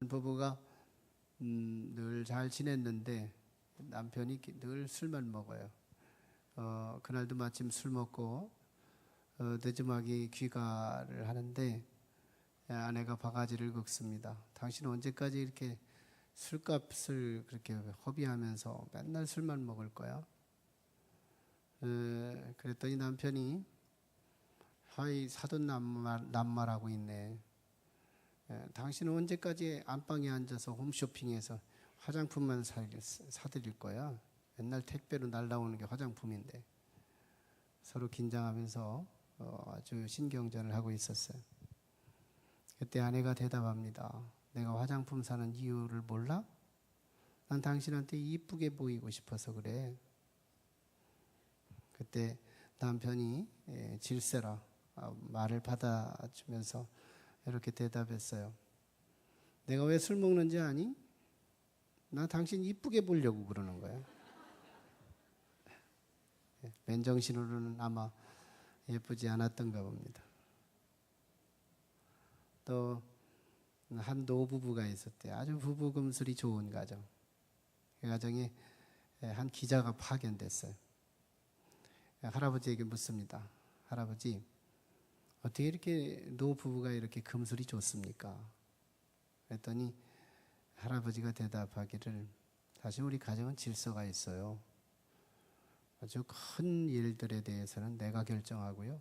부부가 늘 잘 지냈는데 남편이 늘 술만 먹어요. 그날도 마침 술 먹고 늦음하게 귀가를 하는데 아내가 바가지를 긁습니다. 당신은 언제까지 이렇게 술값을 그렇게 허비하면서 맨날 술만 먹을 거야? 그랬더니 남편이 하이 사돈 낱말하고 있네. 당신은 언제까지 안방에 앉아서 홈쇼핑해서 화장품만 사드릴 거야? 맨날 택배로 날라오는 게 화장품인데. 서로 긴장하면서 아주 신경전을 하고 있었어요. 그때 아내가 대답합니다. 내가 화장품 사는 이유를 몰라? 난 당신한테 이쁘게 보이고 싶어서 그래. 그때 남편이 질세라 말을 받아주면서 이렇게 대답했어요. 내가 왜 술 먹는지 아니? 나 당신 이쁘게 보려고 그러는 거야. 맨정신으로는 아마 예쁘지 않았던가 봅니다. 또 한 노부부가 있었대요. 아주 부부 금슬이 좋은 가정. 그 가정에 한 기자가 파견됐어요. 할아버지에게 묻습니다. 할아버지, 어떻게 이렇게 노부부가 이렇게 금슬이 좋습니까? 그랬더니 할아버지가 대답하기를, 사실 우리 가정은 질서가 있어요. 아주 큰 일들에 대해서는 내가 결정하고요.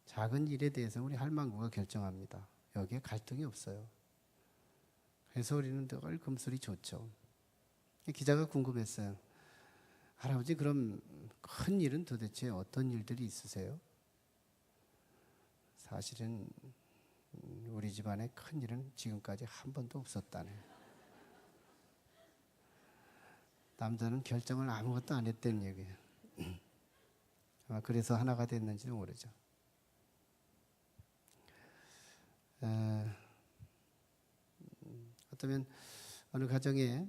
작은 일에 대해서는 우리 할망구가 결정합니다. 여기에 갈등이 없어요. 그래서 우리는 늘 금슬이 좋죠. 기자가 궁금했어요. 할아버지, 그럼 큰 일은 도대체 어떤 일들이 있으세요? 사실은 우리 집안에 큰 일은 지금까지 한 번도 없었다네. 남자는 결정을 아무것도 안 했다는 얘기예요. 아마 그래서 하나가 됐는지도 모르죠. 어쩌면 어느 가정에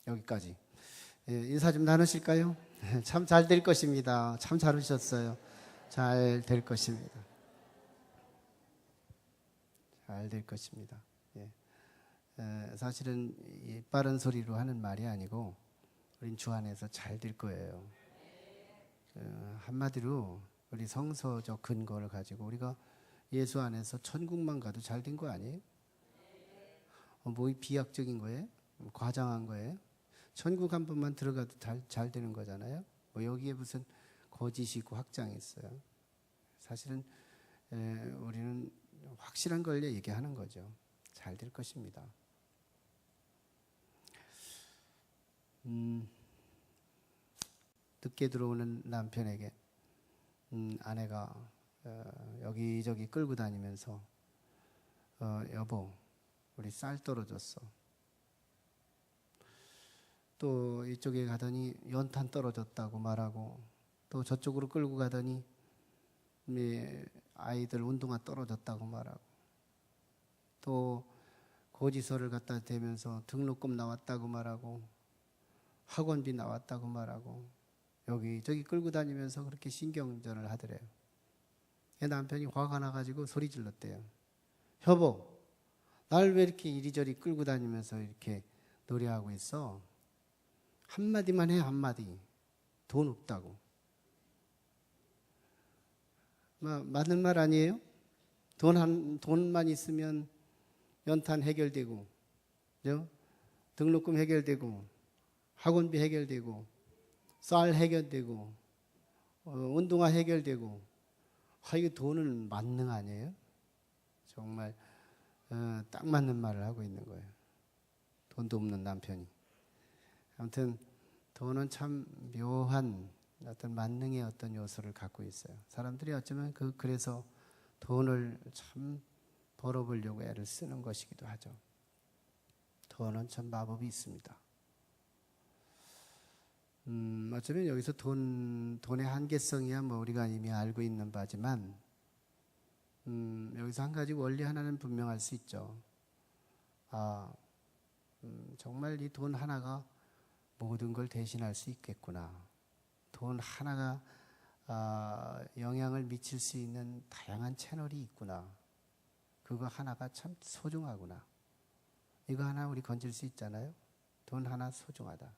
여기까지 인사 좀 나누실까요? 참 잘 될 것입니다. 참 잘 오셨어요. 잘 될 것입니다. 잘 될 것입니다. 사실은 이 빠른 소리로 하는 말이 아니고 우린 주 안에서 잘 될 거예요. 한마디로 우리 성서적 근거를 가지고 우리가 예수 안에서 천국만 가도 잘 된 거 아니에요? 뭐 비약적인 거예요? 과장한 거예요? 천국 한 번만 들어가도 잘 되는 거잖아요. 뭐 여기에 무슨 거짓이 있고 확장이 있어요. 사실은 우리는 확실한 걸 얘기하는 거죠. 잘 될 것입니다. 늦게 들어오는 남편에게 아내가 여기저기 끌고 다니면서 여보, 우리 쌀 떨어졌어. 또 이쪽에 가더니 연탄 떨어졌다고 말하고, 또 저쪽으로 끌고 가더니 아이들 운동화 떨어졌다고 말하고, 또 고지서를 갖다 대면서 등록금 나왔다고 말하고, 학원비 나왔다고 말하고, 여기저기 끌고 다니면서 그렇게 신경전을 하더래요. 남편이 화가 나가지고 소리 질렀대요. 여보, 날 왜 이렇게 이리저리 끌고 다니면서 이렇게 노래하고 있어? 한마디만 해, 한마디. 돈 없다고. 맞는 말 아니에요? 돈만 있으면 연탄 해결되고, 그죠? 등록금 해결되고, 학원비 해결되고, 쌀 해결되고, 운동화 해결되고. 이거 돈은 만능 아니에요? 정말 딱 맞는 말을 하고 있는 거예요. 돈도 없는 남편이. 아무튼 돈은 참 묘한 어떤 만능의 어떤 요소를 갖고 있어요. 사람들이 어쩌면 그래서 돈을 참 벌어보려고 애를 쓰는 것이기도 하죠. 돈은 참 마법이 있습니다. 어쩌면 여기서 돈의 한계성이야 뭐 우리가 이미 알고 있는 바지만, 여기서 한 가지 원리 하나는 분명할 수 있죠. 정말 이 돈 하나가 모든 걸 대신할 수 있겠구나. 돈 하나가 영향을 미칠 수 있는 다양한 채널이 있구나. 그거 하나가 참 소중하구나. 이거 하나 우리 건질 수 있잖아요. 돈 하나 소중하다.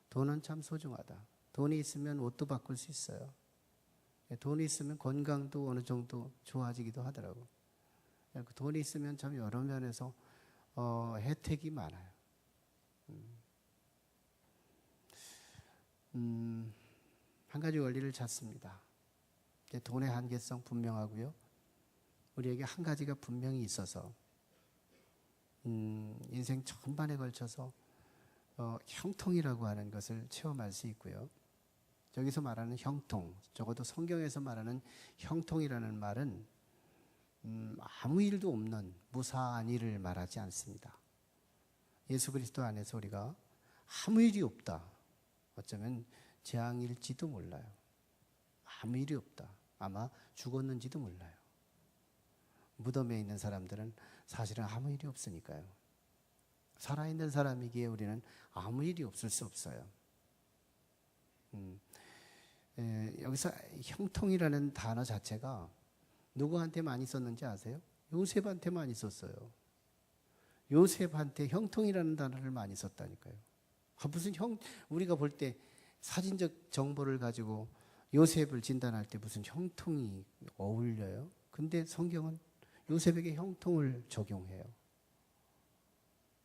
돈은 참 소중하다. 돈이 있으면 옷도 바꿀 수 있어요. 돈이 있으면 건강도 어느 정도 좋아지기도 하더라고. 돈이 있으면 참 여러 면에서 혜택이 많아요. 한 가지 원리를 찾습니다. 돈의 한계성 분명하고요. 우리에게 한 가지가 분명히 있어서 인생 전반에 걸쳐서 형통이라고 하는 것을 체험할 수 있고요. 여기서 말하는 형통, 적어도 성경에서 말하는 형통이라는 말은 아무 일도 없는 무사한 일을 말하지 않습니다. 예수 그리스도 안에서 우리가 아무 일이 없다. 어쩌면 재앙일지도 몰라요. 아무 일이 없다. 아마 죽었는지도 몰라요. 무덤에 있는 사람들은 사실은 아무 일이 없으니까요. 살아있는 사람이기에 우리는 아무 일이 없을 수 없어요. 여기서 형통이라는 단어 자체가 누구한테 많이 썼는지 아세요? 요셉한테 많이 썼어요. 요셉한테 형통이라는 단어를 많이 썼다니까요. 무슨 우리가 볼 때 사진적 정보를 가지고 요셉을 진단할 때 무슨 형통이 어울려요? 근데 성경은 요셉에게 형통을 적용해요.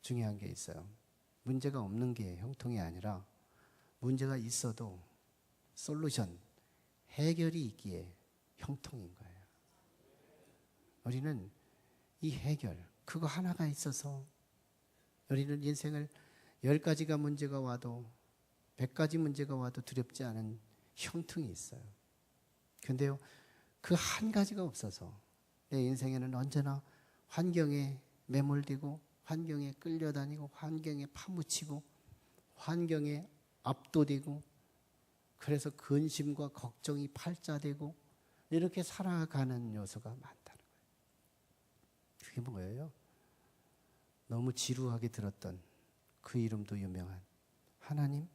중요한 게 있어요. 문제가 없는 게 형통이 아니라 문제가 있어도 솔루션, 해결이 있기에 형통인 거예요. 우리는 이 해결, 그거 하나가 있어서 우리는 인생을 10가지가 문제가 와도 100가지 문제가 와도 두렵지 않은 형통이 있어요. 근데요, 그 한 가지가 없어서 내 인생에는 언제나 환경에 매몰되고 환경에 끌려다니고 환경에 파묻히고 환경에 압도되고 그래서 근심과 걱정이 팔자되고 이렇게 살아가는 요소가 많다는 거예요. 그게 뭐예요? 너무 지루하게 들었던 그 이름도 유명한 하나님,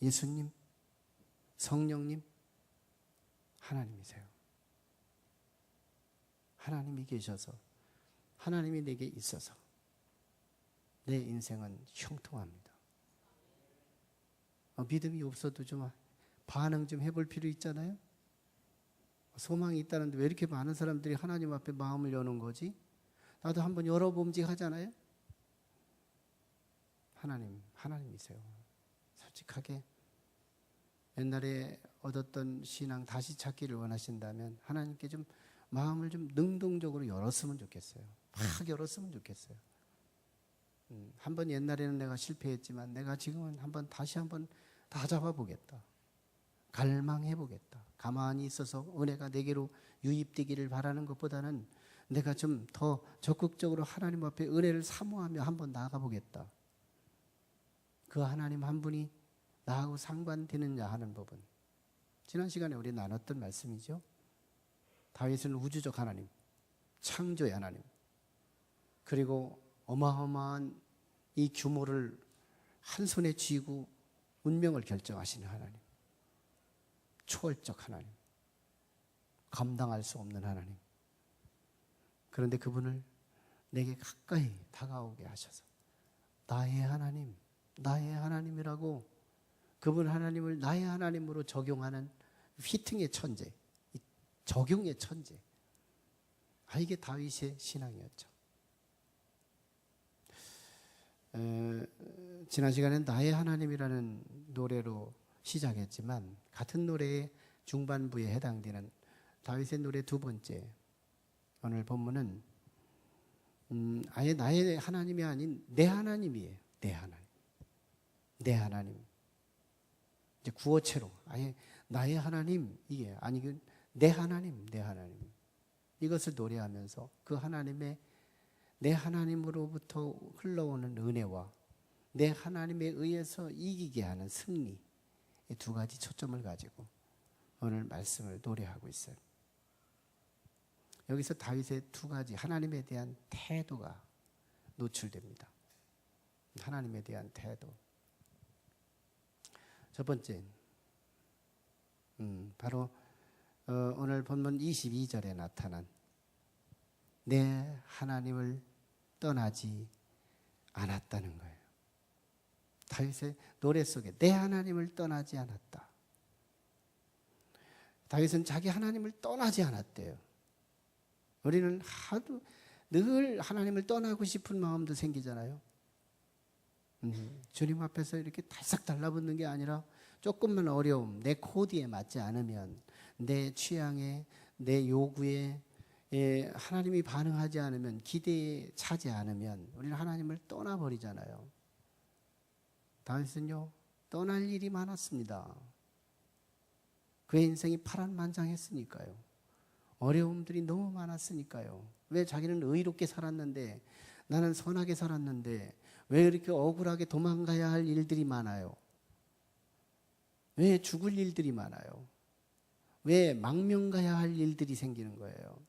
예수님, 성령님, 하나님이세요. 하나님이 계셔서 하나님이 내게 있어서 내 인생은 형통합니다. 믿음이 없어도 좀 반응 좀 해볼 필요 있잖아요. 소망이 있다는데 왜 이렇게 많은 사람들이 하나님 앞에 마음을 여는 거지? 나도 한번 열어봄직 하잖아요. 하나님이세요. 솔직하게 옛날에 얻었던 신앙 다시 찾기를 원하신다면 하나님께 좀 마음을 좀 능동적으로 열었으면 좋겠어요. 막 열었으면 좋겠어요. 한번 옛날에는 내가 실패했지만 내가 지금은 다시 한번 다 잡아보겠다. 갈망해보겠다. 가만히 있어서 은혜가 내게로 유입되기를 바라는 것보다는 내가 좀 더 적극적으로 하나님 앞에 은혜를 사모하며 한번 나아가보겠다. 그 하나님 한 분이 나하고 상관되느냐 하는 부분. 지난 시간에 우리 나눴던 말씀이죠. 다윗은 우주적 하나님, 창조의 하나님, 그리고 어마어마한 이 규모를 한 손에 쥐고 운명을 결정하시는 하나님, 초월적 하나님, 감당할 수 없는 하나님. 그런데 그분을 내게 가까이 다가오게 하셔서 나의 하나님, 나의 하나님이라고 그분 하나님을 나의 하나님으로 적용하는 피팅의 천재, 적용의 천재. 이게 다윗의 신앙이었죠. 지난 시간엔 나의 하나님이라는 노래로 시작했지만 같은 노래의 중반부에 해당되는 다윗의 노래 두 번째 오늘 본문은 아예 나의 하나님이 아닌 내 하나님이에요. 내 하나님. 내 하나님. 이제 구어체로 아예 나의 하나님 이게 아니고 내 하나님, 내 하나님. 이것을 노래하면서 그 하나님의 내 하나님으로부터 흘러오는 은혜와 내 하나님에 의해서 이기게 하는 승리, 이 두 가지 초점을 가지고 오늘 말씀을 노래하고 있어요. 여기서 다윗의 두 가지 하나님에 대한 태도가 노출됩니다. 하나님에 대한 태도. 첫 번째, 바로 오늘 본문 22절에 나타난 내 하나님을 떠나지 않았다는 거예요. 다윗의 노래 속에 내 하나님을 떠나지 않았다. 다윗은 자기 하나님을 떠나지 않았대요. 우리는 하도 늘 하나님을 떠나고 싶은 마음도 생기잖아요. 주님 앞에서 이렇게 달싹 달라붙는 게 아니라 조금만 어려움, 내 코드에 맞지 않으면, 내 취향에, 내 요구에 하나님이 반응하지 않으면, 기대에 차지 않으면 우리는 하나님을 떠나버리잖아요. 다윗은요, 떠날 일이 많았습니다. 그의 인생이 파란만장했으니까요. 어려움들이 너무 많았으니까요. 왜 자기는 의롭게 살았는데, 나는 선하게 살았는데 왜 이렇게 억울하게 도망가야 할 일들이 많아요? 왜 죽을 일들이 많아요? 왜 망명 가야 할 일들이 생기는 거예요?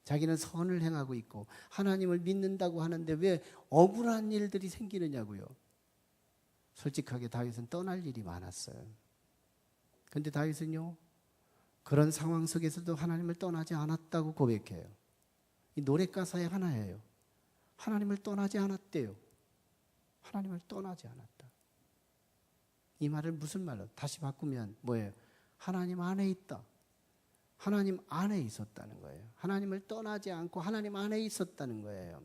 자기는 선을 행하고 있고 하나님을 믿는다고 하는데 왜 억울한 일들이 생기느냐고요. 솔직하게 다윗은 떠날 일이 많았어요. 그런데 다윗은요, 그런 상황 속에서도 하나님을 떠나지 않았다고 고백해요. 이 노래 가사의 하나예요. 하나님을 떠나지 않았대요. 하나님을 떠나지 않았다. 이 말을 무슨 말로 다시 바꾸면 뭐예요? 하나님 안에 있다. 하나님 안에 있었다는 거예요. 하나님을 떠나지 않고 하나님 안에 있었다는 거예요.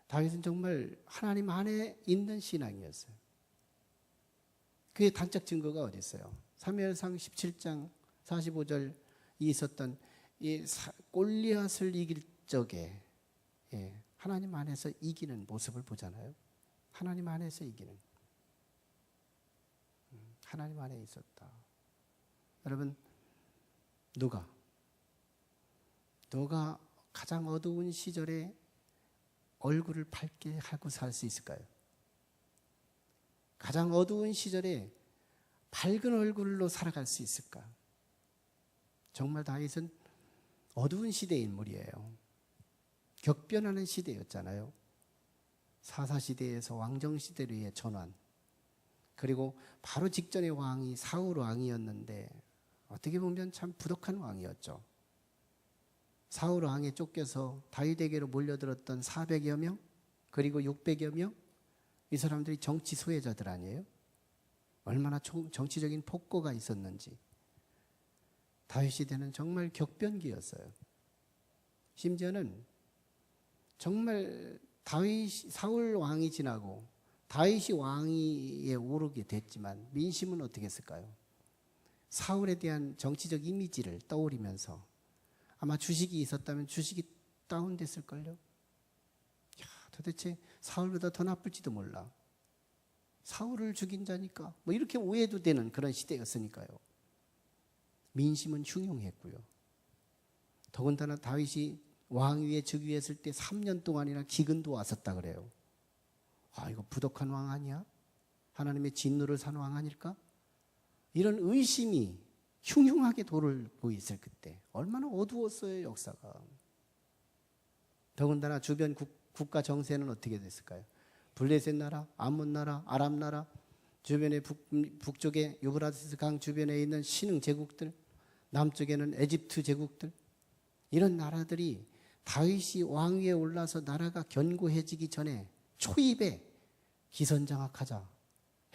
다윗은 정말 하나님 안에 있는 신앙이었어요. 그의 단적 증거가 어디 있어요? 사무엘상 17장 45절 있었던 이 골리앗을 이길 적에 하나님 안에서 이기는 모습을 보잖아요. 하나님 안에서 이기는, 하나님 안에 있었다. 여러분, 누가 가장 어두운 시절에 얼굴을 밝게 하고 살 수 있을까요? 가장 어두운 시절에 밝은 얼굴로 살아갈 수 있을까? 정말 다윗은 어두운 시대의 인물이에요. 격변하는 시대였잖아요. 사사시대에서 왕정시대로의 전환, 그리고 바로 직전의 왕이 사울 왕이었는데 어떻게 보면 참 부덕한 왕이었죠. 사울 왕에 쫓겨서 다윗에게로 몰려들었던 400여 명, 그리고 600여 명, 이 사람들이 정치 소외자들 아니에요? 얼마나 정치적인 폭거가 있었는지. 다윗 시대는 정말 격변기였어요. 심지어는 정말 사울 왕이 지나고 다윗이 왕위에 오르게 됐지만 민심은 어떻게 했을까요? 사울에 대한 정치적 이미지를 떠올리면서 아마 주식이 있었다면 주식이 다운됐을걸요? 도대체 사울보다 더 나쁠지도 몰라. 사울을 죽인 자니까 뭐 이렇게 오해도 되는 그런 시대였으니까요. 민심은 흉흉했고요. 더군다나 다윗이 왕위에 즉위했을 때 3년 동안이나 기근도 왔었다 그래요. 이거 부덕한 왕 아니야? 하나님의 진노를 산 왕 아닐까? 이런 의심이 흉흉하게 돌고 있을 그때 얼마나 어두웠어요, 역사가. 더군다나 주변 국가 정세는 어떻게 됐을까요? 블레셋 나라, 암몬 나라, 아람 나라, 주변에 북쪽에 유브라데스 강 주변에 있는 신흥 제국들, 남쪽에는 에집트 제국들, 이런 나라들이 다윗이 왕위에 올라서 나라가 견고해지기 전에 초입에 기선장악하자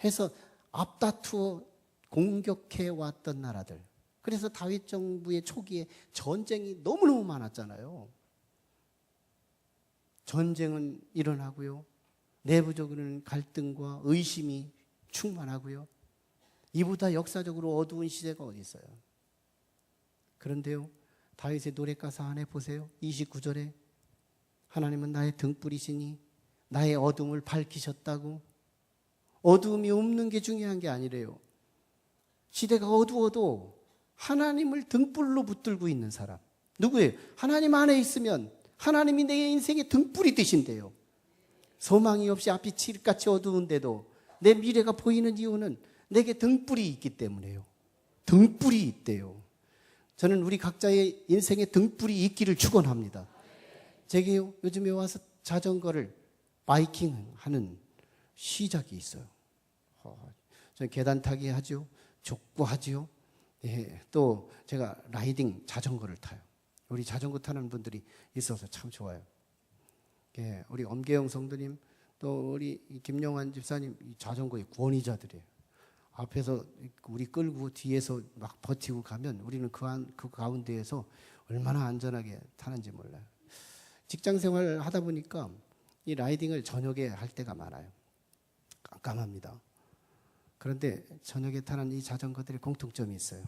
해서 앞다투어 공격해 왔던 나라들. 그래서 다윗 정부의 초기에 전쟁이 너무너무 많았잖아요. 전쟁은 일어나고요. 내부적으로는 갈등과 의심이 충만하고요. 이보다 역사적으로 어두운 시대가 어디 있어요? 그런데요, 다윗의 노래가사 안에 보세요. 29절에 하나님은 나의 등불이시니 나의 어둠을 밝히셨다고. 어두움이 없는 게 중요한 게 아니래요. 시대가 어두워도 하나님을 등불로 붙들고 있는 사람 누구예요? 하나님 안에 있으면 하나님이 내 인생의 등불이 되신대요. 소망이 없이 앞이 칠흑같이 어두운데도 내 미래가 보이는 이유는 내게 등불이 있기 때문에요. 등불이 있대요. 저는 우리 각자의 인생에 등불이 있기를 축원합니다. 제게 요즘에 와서 자전거를 바이킹 하는 시작이 있어요. 저는 계단 타기 하죠. 족구하지요. 또 제가 라이딩 자전거를 타요. 우리 자전거 타는 분들이 있어서 참 좋아요. 예, 우리 엄계영 성도님 또 우리 김영환 집사님 이 자전거의 권위자들이에요. 앞에서 우리 끌고 뒤에서 막 버티고 가면 우리는 그 가운데에서 얼마나 안전하게 타는지 몰라요. 직장 생활을 하다 보니까 이 라이딩을 저녁에 할 때가 많아요. 깜깜합니다. 그런데 저녁에 타는 이 자전거들의 공통점이 있어요.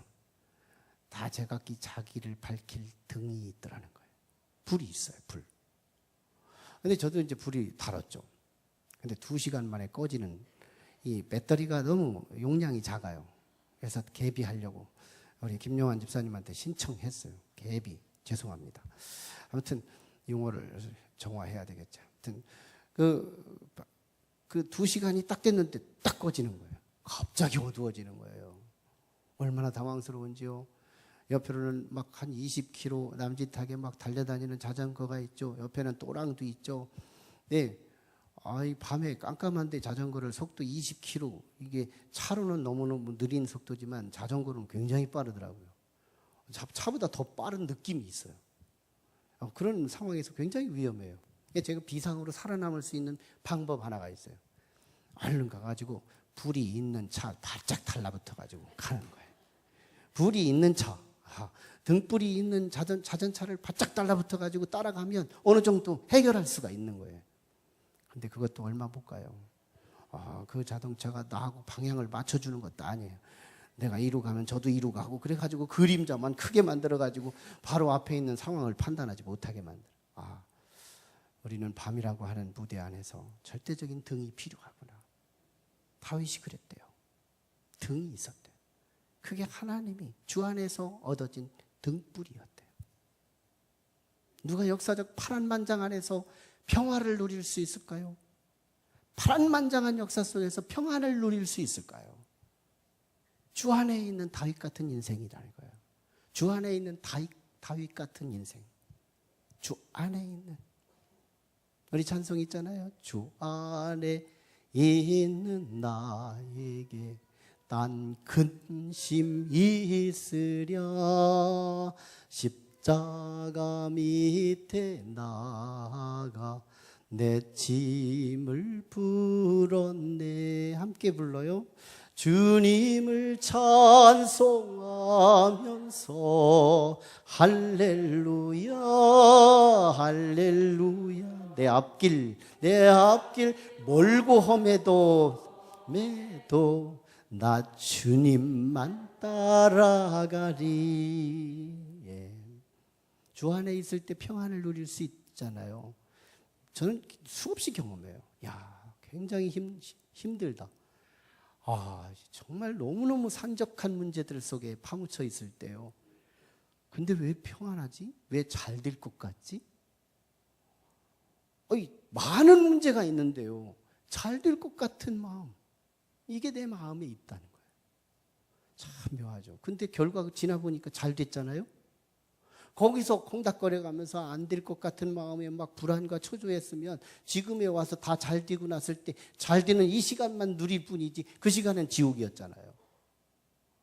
다 제각기 자기를 밝힐 등이 있더라는 거예요. 불이 있어요, 불. 근데 저도 이제 불이 달았죠. 근데 2시간 만에 꺼지는 이 배터리가 너무 용량이 작아요. 그래서 개비하려고 우리 김용환 집사님한테 신청했어요. 개비. 죄송합니다. 아무튼 용어를 정화해야 되겠죠. 아무튼 그 2시간이 딱 됐는데 딱 꺼지는 거예요. 갑자기 어두워지는 거예요. 얼마나 당황스러운지요. 옆에는 막 한 20km 남짓하게 막 달려다니는 자전거가 있죠. 옆에는 또랑도 있죠. 네. 이 밤에 깜깜한데 자전거를 속도 20km, 이게 차로는 너무너무 느린 속도지만 자전거는 굉장히 빠르더라고요. 차보다 더 빠른 느낌이 있어요. 그런 상황에서 굉장히 위험해요. 제가 비상으로 살아남을 수 있는 방법 하나가 있어요. 얼른 가가지고 불이 있는 차 바짝 달라붙어가지고 가는 거예요. 불이 있는 차, 등불이 있는 자전차를 바짝 달라붙어가지고 따라가면 어느 정도 해결할 수가 있는 거예요. 근데 그것도 얼마 못 가요. 그 자동차가 나하고 방향을 맞춰주는 것도 아니에요. 내가 이리로 가면 저도 이리로 가고 그래가지고 그림자만 크게 만들어가지고 바로 앞에 있는 상황을 판단하지 못하게 만들어. 우리는 밤이라고 하는 무대 안에서 절대적인 등이 필요하구나. 다윗이 그랬대요. 등이 있었대요. 그게 하나님이 주 안에서 얻어진 등불이었대요. 누가 역사적 파란만장 안에서 평화를 누릴 수 있을까요? 파란만장한 역사 속에서 평안을 누릴 수 있을까요? 주 안에 있는 다윗 같은 인생이라는 거예요. 주 안에 있는 다윗 같은 인생. 주 안에 있는. 우리 찬송 있잖아요. 주 안에 있는 나에게 난 근심 있으랴. 십자가 밑에 나가 내 짐을 풀었네. 함께 불러요. 주님을 찬송하면서 할렐루야 할렐루야. 내 앞길 멀고 험해도 나 주님만 따라가리. 주 안에 있을 때 평안을 누릴 수 있잖아요. 저는 수없이 경험해요. 굉장히 힘들다. 정말 너무너무 산적한 문제들 속에 파묻혀 있을 때요. 근데 왜 평안하지? 왜 잘 될 것 같지? 많은 문제가 있는데요. 잘 될 것 같은 마음. 이게 내 마음에 있다는 거예요. 참 묘하죠. 근데 결과 지나보니까 잘 됐잖아요. 거기서 콩닥거려가면서 안 될 것 같은 마음에 막 불안과 초조했으면 지금에 와서 다 잘 되고 났을 때 잘 되는 이 시간만 누릴 뿐이지 그 시간은 지옥이었잖아요.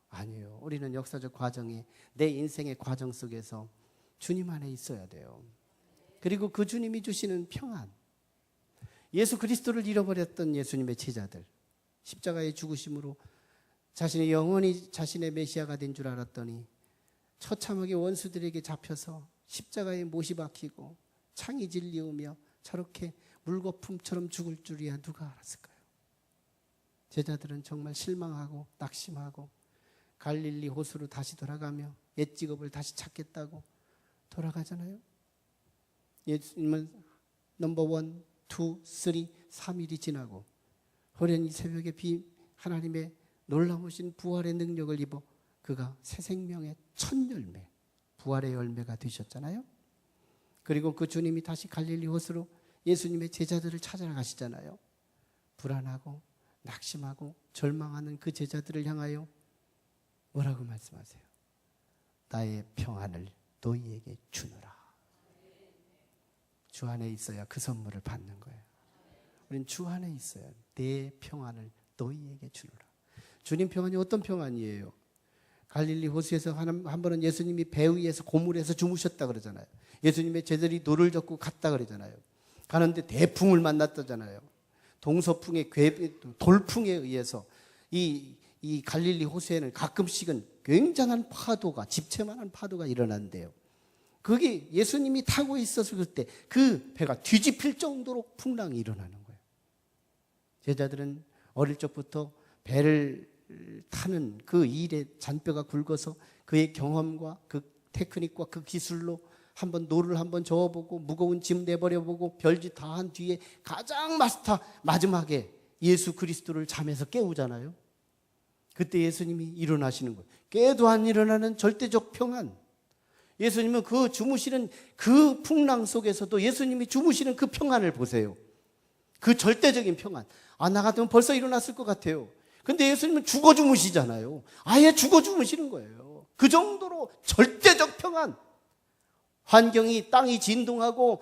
아니에요. 우리는 역사적 과정에 내 인생의 과정 속에서 주님 안에 있어야 돼요. 그리고 그 주님이 주시는 평안. 예수 그리스도를 잃어버렸던 예수님의 제자들, 십자가의 죽으심으로 자신의 영혼이 자신의 메시아가 된 줄 알았더니 처참하게 원수들에게 잡혀서 십자가에 못이 박히고 창이 질리우며 저렇게 물거품처럼 죽을 줄이야 누가 알았을까요? 제자들은 정말 실망하고 낙심하고 갈릴리 호수로 다시 돌아가며 옛 직업을 다시 찾겠다고 돌아가잖아요. 예수님은 넘버 1, 2, 3, 3일이 지나고 호련히 새벽에 하나님의 놀라우신 부활의 능력을 입어 그가 새 생명의 첫 열매, 부활의 열매가 되셨잖아요. 그리고 그 주님이 다시 갈릴리 호수로 예수님의 제자들을 찾아라 가시잖아요. 불안하고 낙심하고 절망하는 그 제자들을 향하여 뭐라고 말씀하세요? 나의 평안을 너희에게 주노라. 주 안에 있어야 그 선물을 받는 거예요. 우린 주 안에 있어야 내 평안을 너희에게 주노라. 주님 평안이 어떤 평안이에요? 갈릴리 호수에서 한 번은 예수님이 배 위에서 고물에서 주무셨다 그러잖아요. 예수님의 제자들이 노를 젓고 갔다 그러잖아요. 가는데 대풍을 만났다잖아요. 동서풍의 돌풍에 의해서 이 갈릴리 호수에는 가끔씩은 굉장한 파도가, 집채만한 파도가 일어난대요. 그게 예수님이 타고 있었을 때 그 배가 뒤집힐 정도로 풍랑이 일어나는 거예요. 제자들은 어릴 적부터 배를 타는 그 일에 잔뼈가 굵어서 그의 경험과 그 테크닉과 그 기술로 한번 노를 한번 저어보고 무거운 짐 내버려보고 별짓 다 한 뒤에 가장 마지막에 예수 그리스도를 잠에서 깨우잖아요. 그때 예수님이 일어나시는 거예요. 깨도 안 일어나는 절대적 평안. 예수님은 그 주무시는 그 풍랑 속에서도 예수님이 주무시는 그 평안을 보세요. 그 절대적인 평안. 나 같으면 벌써 일어났을 것 같아요. 근데 예수님은 죽어 주무시잖아요. 아예 죽어 주무시는 거예요. 그 정도로 절대적 평안. 환경이, 땅이 진동하고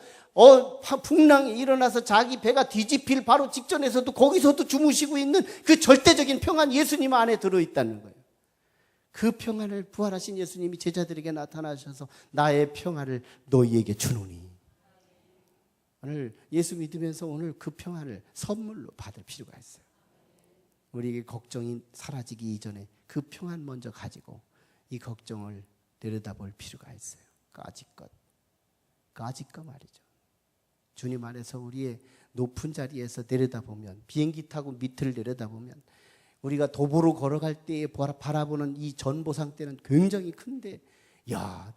풍랑이 일어나서 자기 배가 뒤집힐 바로 직전에서도 거기서도 주무시고 있는 그 절대적인 평안, 예수님 안에 들어있다는 거예요. 그 평안을 부활하신 예수님이 제자들에게 나타나셔서 나의 평안을 너희에게 주노니. 오늘 예수 믿으면서 오늘 그 평안을 선물로 받을 필요가 있어요. 우리에게 걱정이 사라지기 이전에 그 평안 먼저 가지고 이 걱정을 내려다볼 필요가 있어요. 까짓것 말이죠. 주님 안에서 우리의 높은 자리에서 내려다보면, 비행기 타고 밑을 내려다보면, 우리가 도보로 걸어갈 때에 바라보는 이 전보상 때는 굉장히 큰데,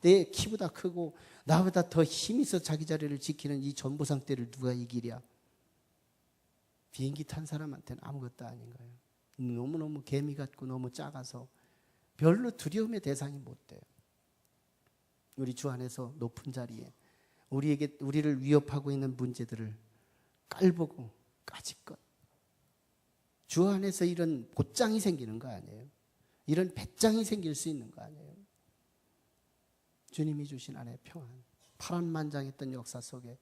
내 키보다 크고 나보다 더 힘이 있어 자기 자리를 지키는 이 전보상 때를 누가 이기랴? 비행기 탄 사람한테는 아무것도 아닌 거예요. 너무너무 개미 같고 너무 작아서 별로 두려움의 대상이 못 돼요. 우리 주 안에서 높은 자리에 우리를 위협하고 있는 문제들을 깔보고 까짓것. 주 안에서 이런 곧장이 생기는 거 아니에요? 이런 배짱이 생길 수 있는 거 아니에요? 주님이 주신 안에 평안, 파란만장했던 역사 속에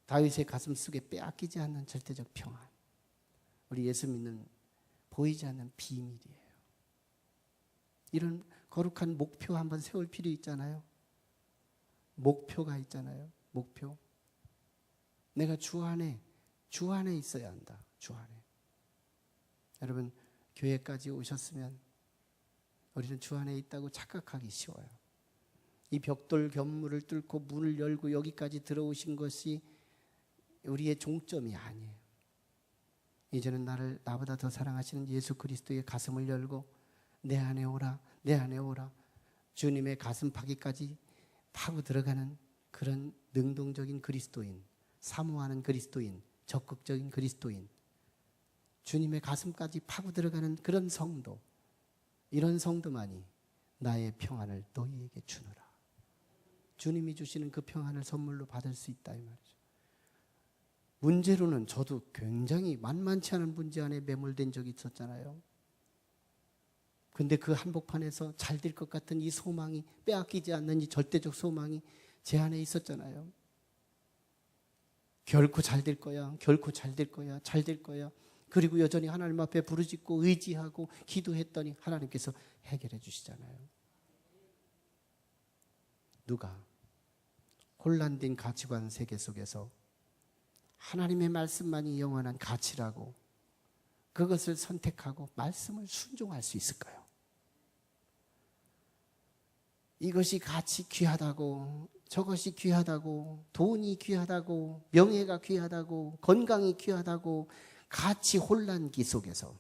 다윗의 가슴 속에 빼앗기지 않는 절대적 평안. 우리 예수 믿는 보이지 않는 비밀이에요. 이런 거룩한 목표 한번 세울 필요 있잖아요. 목표가 있잖아요. 목표. 내가 주 안에 있어야 한다. 주 안에. 여러분, 교회까지 오셨으면 우리는 주 안에 있다고 착각하기 쉬워요. 이 벽돌 견물을 뚫고 문을 열고 여기까지 들어오신 것이 우리의 종점이 아니에요. 이제는 나보다 더 사랑하시는 예수 그리스도의 가슴을 열고 내 안에 오라, 내 안에 오라. 주님의 가슴 파기까지 파고 들어가는 그런 능동적인 그리스도인, 사모하는 그리스도인, 적극적인 그리스도인, 주님의 가슴까지 파고 들어가는 그런 성도, 이런 성도만이 나의 평안을 너희에게 주노라. 주님이 주시는 그 평안을 선물로 받을 수 있다 이 말이죠. 문제로는 저도 굉장히 만만치 않은 문제 안에 매몰된 적이 있었잖아요. 근데 그 한복판에서 잘 될 것 같은 이 소망이, 빼앗기지 않는 이 절대적 소망이 제 안에 있었잖아요. 결코 잘 될 거야, 결코 잘 될 거야, 잘 될 거야. 그리고 여전히 하나님 앞에 부르짖고 의지하고 기도했더니 하나님께서 해결해 주시잖아요. 누가 혼란된 가치관 세계 속에서 하나님의 말씀만이 영원한 가치라고 그것을 선택하고 말씀을 순종할 수 있을까요? 이것이 가치 귀하다고, 저것이 귀하다고, 돈이 귀하다고, 명예가 귀하다고, 건강이 귀하다고, 가치 혼란기 속에서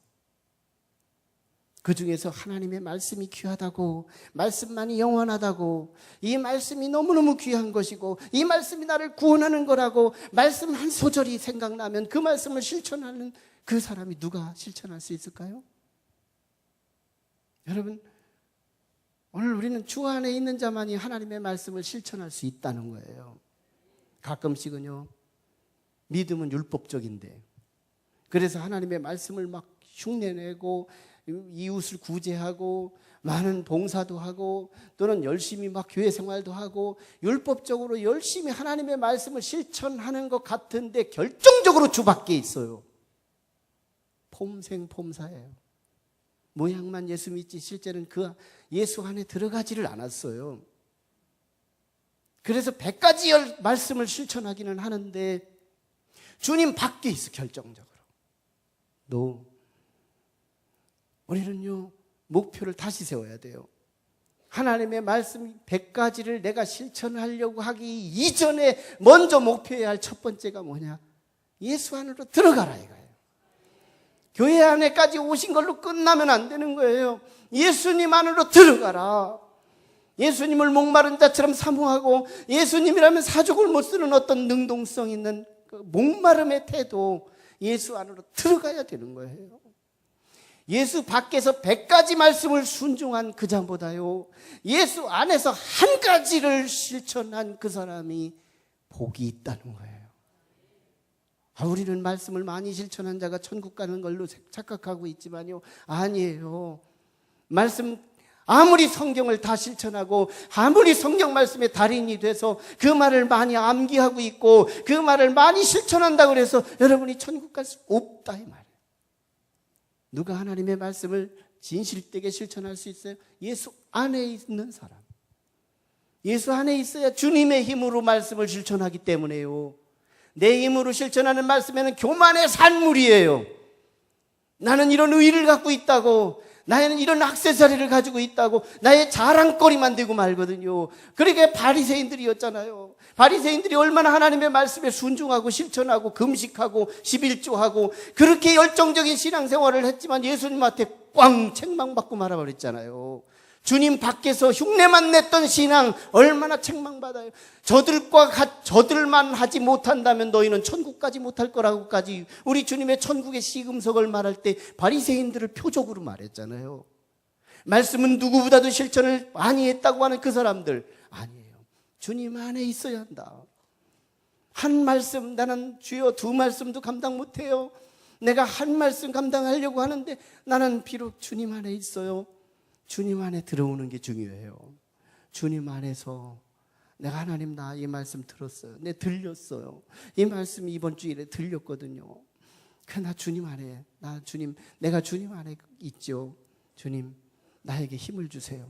그 중에서 하나님의 말씀이 귀하다고, 말씀만이 영원하다고, 이 말씀이 너무너무 귀한 것이고 이 말씀이 나를 구원하는 거라고 말씀 한 소절이 생각나면 그 말씀을 실천하는 그 사람이 누가 실천할 수 있을까요? 여러분, 오늘 우리는 주 안에 있는 자만이 하나님의 말씀을 실천할 수 있다는 거예요. 가끔씩은요, 믿음은 율법적인데 그래서 하나님의 말씀을 막 흉내내고 이웃을 구제하고 많은 봉사도 하고 또는 열심히 막 교회 생활도 하고 율법적으로 열심히 하나님의 말씀을 실천하는 것 같은데 결정적으로 주 밖에 있어요. 폼생폼사예요. 모양만 예수 믿지 실제는 그 예수 안에 들어가지를 않았어요. 그래서 100가지 말씀을 실천하기는 하는데 주님 밖에 있어. 결정적으로 우리는요 목표를 다시 세워야 돼요. 하나님의 말씀 100가지를 내가 실천하려고 하기 이전에 먼저 목표해야 할 첫 번째가 뭐냐? 예수 안으로 들어가라 이거예요. 교회 안에까지 오신 걸로 끝나면 안 되는 거예요. 예수님 안으로 들어가라. 예수님을 목마른 자처럼 사모하고 예수님이라면 사족을 못 쓰는 어떤 능동성 있는 그 목마름의 태도, 예수 안으로 들어가야 되는 거예요. 예수 밖에서 100가지 말씀을 순종한 그 자보다요 예수 안에서 한 가지를 실천한 그 사람이 복이 있다는 거예요. 우리는 말씀을 많이 실천한 자가 천국 가는 걸로 착각하고 있지만요, 아니에요. 말씀 아무리 성경을 다 실천하고 아무리 성경 말씀의 달인이 돼서 그 말을 많이 암기하고 있고 그 말을 많이 실천한다고 해서 여러분이 천국 갈 수 없다 이 말이에요. 누가 하나님의 말씀을 진실되게 실천할 수 있어요? 예수 안에 있는 사람. 예수 안에 있어야 주님의 힘으로 말씀을 실천하기 때문에요. 내 힘으로 실천하는 말씀에는 교만의 산물이에요. 나는 이런 의의를 갖고 있다고, 나는 이런 액세서리를 가지고 있다고 나의 자랑거리만 되고 말거든요. 그러니까 바리새인들이었잖아요. 바리새인들이 얼마나 하나님의 말씀에 순종하고 실천하고 금식하고 11조하고 그렇게 열정적인 신앙생활을 했지만 예수님한테 꽝 책망받고 말아버렸잖아요. 주님 밖에서 흉내만 냈던 신앙 얼마나 책망받아요. 저들만 하지 못한다면 너희는 천국 가지 못할 거라고까지 우리 주님의 천국의 시금석을 말할 때 바리새인들을 표적으로 말했잖아요. 말씀은 누구보다도 실천을 많이 했다고 하는 그 사람들 아니에요. 주님 안에 있어야 한다. 한 말씀, 나는 주여 2말씀도 감당 못해요. 내가 한 말씀 감당하려고 하는데 나는 비록 주님 안에 있어요. 주님 안에 들어오는 게 중요해요. 주님 안에서 내가 하나님 나 이 말씀 들었어요. 내 들렸어요. 이 말씀이 이번 주일에 들렸거든요. 나 주님 안에, 내가 주님 안에 있죠. 주님 나에게 힘을 주세요.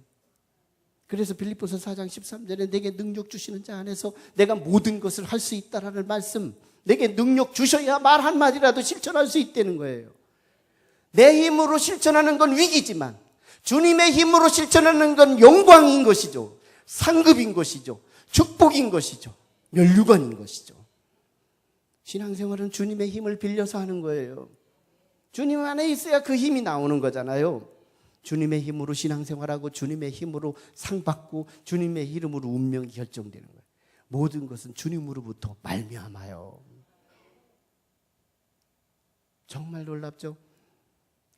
그래서 빌립보서 4장 13절에 내게 능력 주시는 자 안에서 내가 모든 것을 할 수 있다라는 말씀, 내게 능력 주셔야 말 한마디라도 실천할 수 있다는 거예요. 내 힘으로 실천하는 건 위기지만 주님의 힘으로 실천하는 건 영광인 것이죠. 상급인 것이죠. 축복인 것이죠. 면류관인 것이죠. 신앙생활은 주님의 힘을 빌려서 하는 거예요. 주님 안에 있어야 그 힘이 나오는 거잖아요. 주님의 힘으로 신앙생활하고 주님의 힘으로 상 받고 주님의 이름으로 운명이 결정되는 거예요. 모든 것은 주님으로부터 말미암아요. 정말 놀랍죠?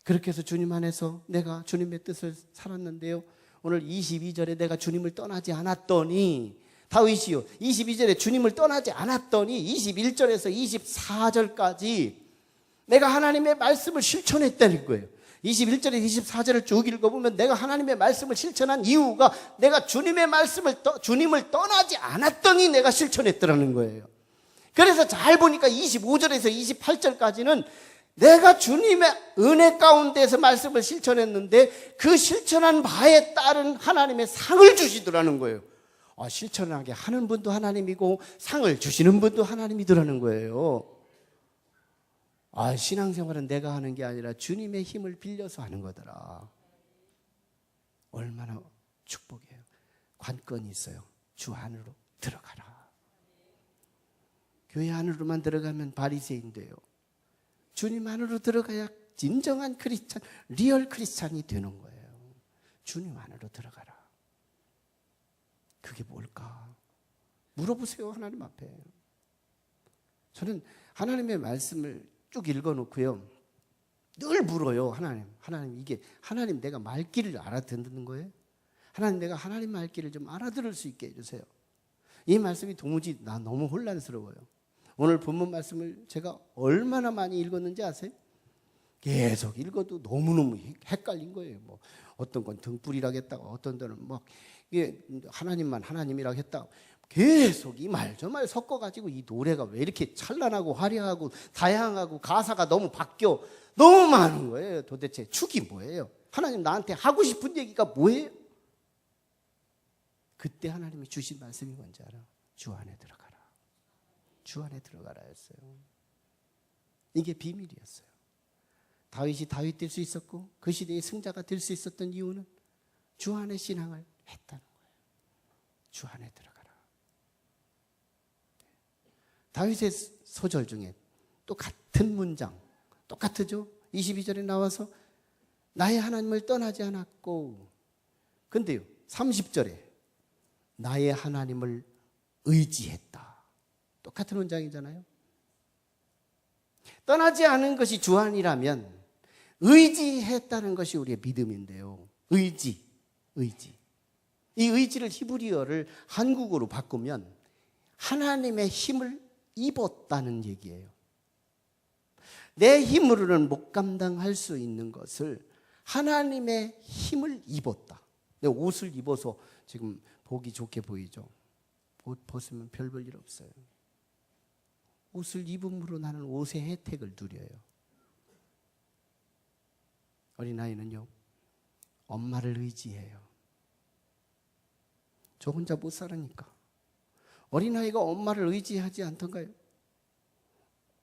그렇게 해서 주님 안에서 내가 주님의 뜻을 살았는데요, 오늘 22절에 내가 주님을 떠나지 않았더니, 다윗이요 22절에 주님을 떠나지 않았더니 21절에서 24절까지 내가 하나님의 말씀을 실천했다는 거예요. 21절에 24절을 쭉 읽어보면 내가 하나님의 말씀을 실천한 이유가 내가 주님의 주님을 떠나지 않았더니 내가 실천했더라는 거예요. 그래서 잘 보니까 25절에서 28절까지는 내가 주님의 은혜 가운데서 말씀을 실천했는데 그 실천한 바에 따른 하나님의 상을 주시더라는 거예요. 실천하게 하는 분도 하나님이고 상을 주시는 분도 하나님이더라는 거예요. 신앙생활은 내가 하는 게 아니라 주님의 힘을 빌려서 하는 거더라. 얼마나 축복이에요. 관건이 있어요. 주 안으로 들어가라. 교회 안으로만 들어가면 바리새인 돼요. 주님 안으로 들어가야 진정한 크리스찬, 리얼 크리스찬이 되는 거예요. 주님 안으로 들어가라. 그게 뭘까? 물어보세요. 하나님 앞에. 저는 하나님의 말씀을 쭉 읽어놓고요, 늘 물어요. 하나님 이게 하나님 내가 말귀를 알아듣는 거예요? 하나님 내가 하나님 말귀를 좀 알아들을 수 있게 해주세요. 이 말씀이 도무지 나 너무 혼란스러워요. 오늘 본문 말씀을 제가 얼마나 많이 읽었는지 아세요? 계속 읽어도 너무너무 헷갈린 거예요. 뭐 어떤 건 등불이라겠다고, 어떤 데는 막 이게 하나님만 하나님이라고 했다고, 계속 이 말 저 말 섞어가지고 이 노래가 왜 이렇게 찬란하고 화려하고 다양하고 가사가 너무 바뀌어 너무 많은 거예요. 도대체 축이 뭐예요? 하나님 나한테 하고 싶은 얘기가 뭐예요? 그때 하나님이 주신 말씀이 뭔지 알아? 주 안에 들어가라. 주 안에 들어가라 했어요. 이게 비밀이었어요. 다윗이 다윗 될 수 있었고 그 시대의 승자가 될 수 있었던 이유는 주 안에 신앙을 했다는 거예요. 주 안에 들어가라. 다윗의 소절 중에 또 같은 문장, 똑같죠? 22절에 나와서 나의 하나님을 떠나지 않았고, 근데요 30절에 나의 하나님을 의지했다. 똑같은 문장이잖아요. 떠나지 않은 것이 주 안이라면 의지했다는 것이 우리의 믿음인데요. 의지. 이 의지를 히브리어를 한국어로 바꾸면 하나님의 힘을 입었다는 얘기예요. 내 힘으로는 못 감당할 수 있는 것을 하나님의 힘을 입었다. 내 옷을 입어서 지금 보기 좋게 보이죠. 옷 벗으면 별 볼 일 없어요. 옷을 입음으로 나는 옷의 혜택을 누려요. 어린아이는요, 엄마를 의지해요. 저 혼자 못 살으니까. 어린아이가 엄마를 의지하지 않던가요?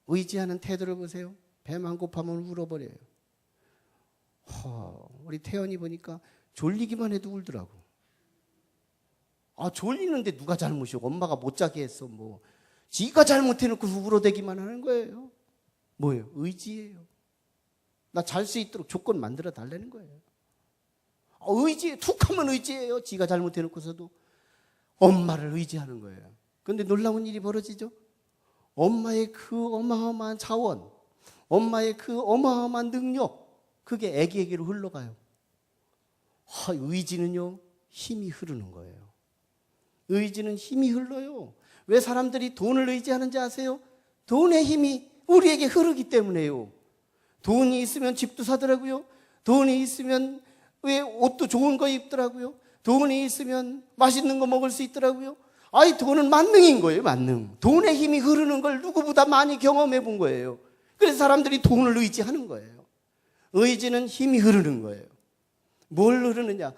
의지하는 태도를 보세요. 배만 고파면 울어버려요. 우리 태연이 보니까 졸리기만 해도 울더라고. 졸리는데 누가 잘못이고 엄마가 못 자게 했어. 뭐 지가 잘못해놓고 울어대기만 하는 거예요. 뭐예요? 의지예요. 나 잘 수 있도록 조건 만들어 달라는 거예요. 의지, 툭 하면 의지예요. 지가 잘못해놓고서도 엄마를 의지하는 거예요. 그런데 놀라운 일이 벌어지죠. 엄마의 그 어마어마한 자원, 엄마의 그 어마어마한 능력, 그게 아기에게로 흘러가요. 의지는요, 힘이 흐르는 거예요. 의지는 힘이 흘러요. 왜 사람들이 돈을 의지하는지 아세요? 돈의 힘이 우리에게 흐르기 때문에요. 돈이 있으면 집도 사더라고요. 돈이 있으면 왜 옷도 좋은 거 입더라고요. 돈이 있으면 맛있는 거 먹을 수 있더라고요. 돈은 만능인 거예요, 만능. 돈의 힘이 흐르는 걸 누구보다 많이 경험해 본 거예요. 그래서 사람들이 돈을 의지하는 거예요. 의지는 힘이 흐르는 거예요. 뭘 흐르느냐?